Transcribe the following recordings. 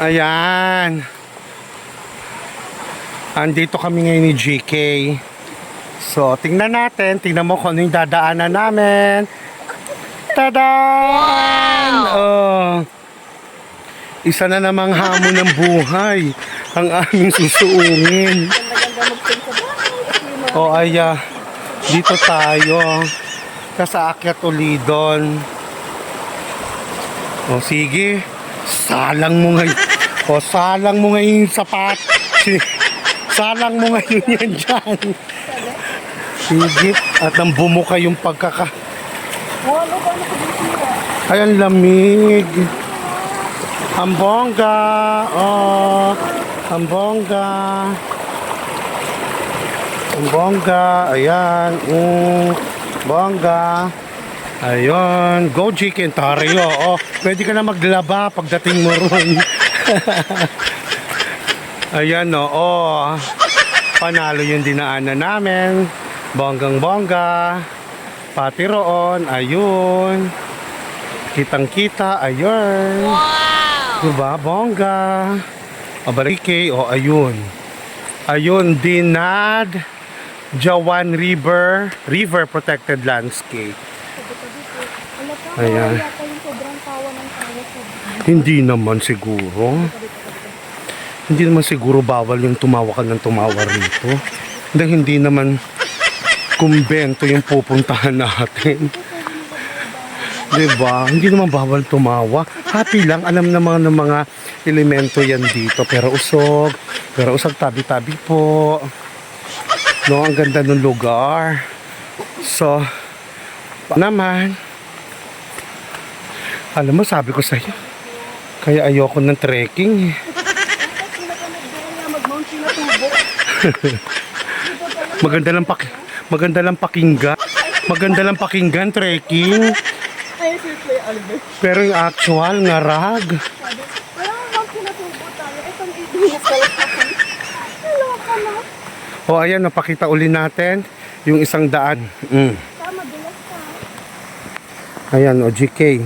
Ayan. Andito kami ngayon ni GK. So, tingnan natin. Tingnan mo kung ano yung dadaanan namin. Tadaan! Oh. Isa na namang hamon ng buhay ang aming susuungin. O aya, dito tayo. Sa akyat uli doon. O sige, salang mo ngayon. O salang mo ngayon yung sapat. Salang mo ngayon yan dyan. Sige, at nang bumuka yung pagkaka... Ayan, lamig. Ang bongga. Oh, ang bongga. Ang bongga. Ayan. Bongga. Ayun. Go chicken tario. Oh, pwede ka na maglaba pagdating mo ron. Ayan, oh. Panalo yung dinaanan namin. Bonggang bongga. Pati roon. Ayun. Kitang kita. Ayun. Wow. Diba? Bongga. Abarike. Oh, ayun. Ayun. Dinad. Jawan River Protected Landscape. Ayan. Hindi naman siguro. Hindi naman siguro bawal yung tumawa ka ng tumawa rito. Hindi naman kumbento yung pupuntahan natin. Diba? Hindi naman bawal tumawa. Happy lang. Alam naman ng mga elemento yan dito. Pero usog tabi-tabi po. No, ang ganda ng lugar. So, naman, alam mo, sabi ko sa'yo, kaya ayoko ng trekking. Maganda lang pakinggan. Maganda lang pakinggan, trekking. Pero yung actual, ngarag. O ayan, napakita uli natin yung isang daan. Ayan, o GK.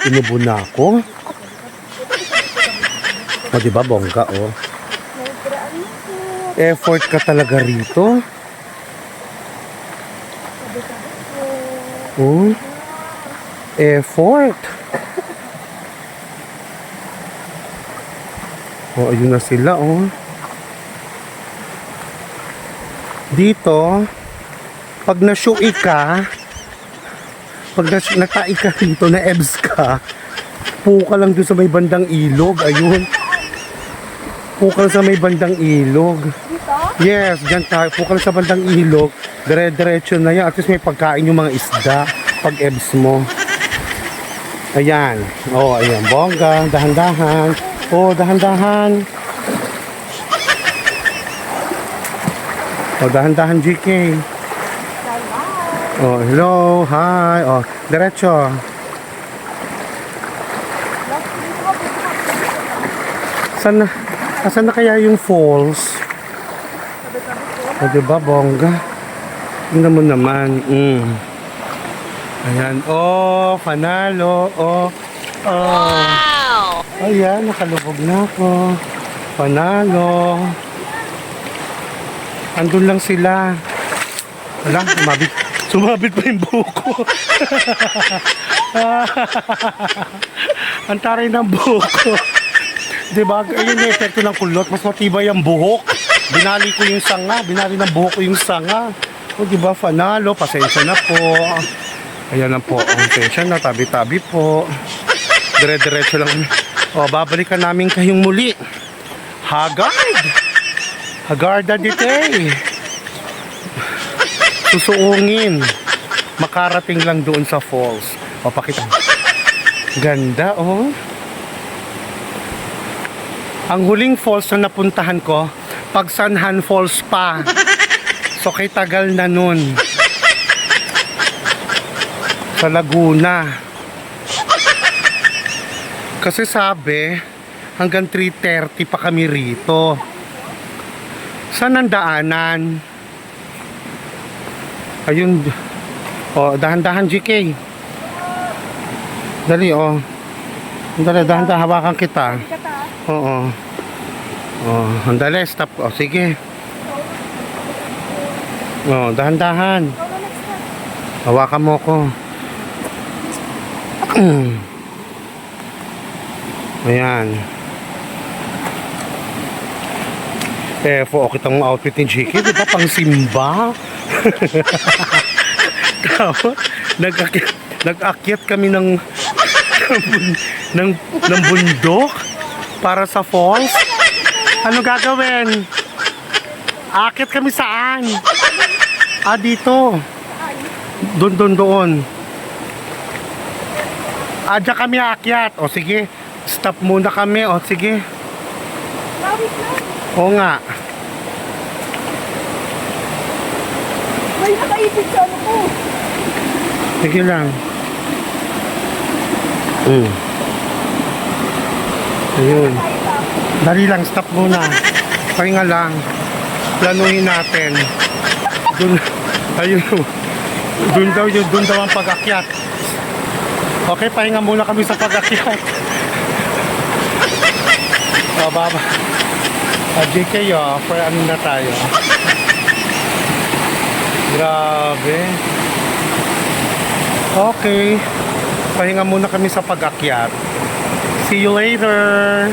Inubo na ako. O diba, bongga, o. Effort ka talaga rito. O. Effort. O, ayun na sila, o. Dito, pag nasyui ka, pag natai ka dito, na ebs ka, puka lang doon sa may bandang ilog. Ayun. Puka lang sa may bandang ilog. Yes, dyan tayo. Puka lang sa bandang ilog. Dire-diretso na yan. At least may pagkain yung mga isda pag ebs mo. Ayan. Oh, ayan. Bongga. Dahan-dahan. Oh, dahan-dahan. Oh, dahan-dahan, GK. Oh, hello. Hi. Oh, diretso. Asan na kaya yung falls? O, diba, bongga? Tingnan mo naman. Ayan. Oh, panalo. Oh. Wow! Ayan, nakalubog na ako. Panalo. Andun lang sila. Wala, sumabit pa yung buko. Ang taray ng buko. Diba? Ayun yung epekto ng kulot. Mas matibay ang buhok. Binali ko yung sanga. Binali ng buhok ko yung sanga. O diba, panalo. Pasensya na po. Ayan na po. Pasensya na. Tabi-tabi po. Dire-diretso lang. O, babalikan namin kayong muli. Haggard. Hagarda dite. Susuungin. Makarating lang doon sa falls. O, pakita. Ganda, oh. Ang huling falls na napuntahan ko, Pagsanhan Falls pa. So, kay tagal na nun. Sa Laguna. Kasi sabi, hanggang 3:30 pa kami rito. Saan ang daanan? Ayun. O, dahan-dahan, GK. Dali, o. Andali, dahan-dahan, hawakan kita. Hindi ka ta. Oo. Oh, andali, stop. Oh, sige. Oh, dahan-dahan. Ikaw na next na. Hawakan mo ko. Ayan. Kitang outfit ni JK, di ba? Pang simba. Tapos, nag-akyat kami ng bundok para sa falls. Ano gagawin? Akyat kami saan? Dito. Doon. Diyan kami aakyat. O sige, stop muna kami. O sige. Lawit lang. Oo nga. May nakaipit sa ano ko. Sige lang. Ayun. Dali lang, stop muna. Pahinga lang. Planuhin natin. Ayun. Doon daw ang pag-akyat. Okay, pahinga muna kami sa pag-akyat. Baba. JK, for ano na tayo. Grabe. Okay. Pahinga muna kami sa pag-akyat. See you later.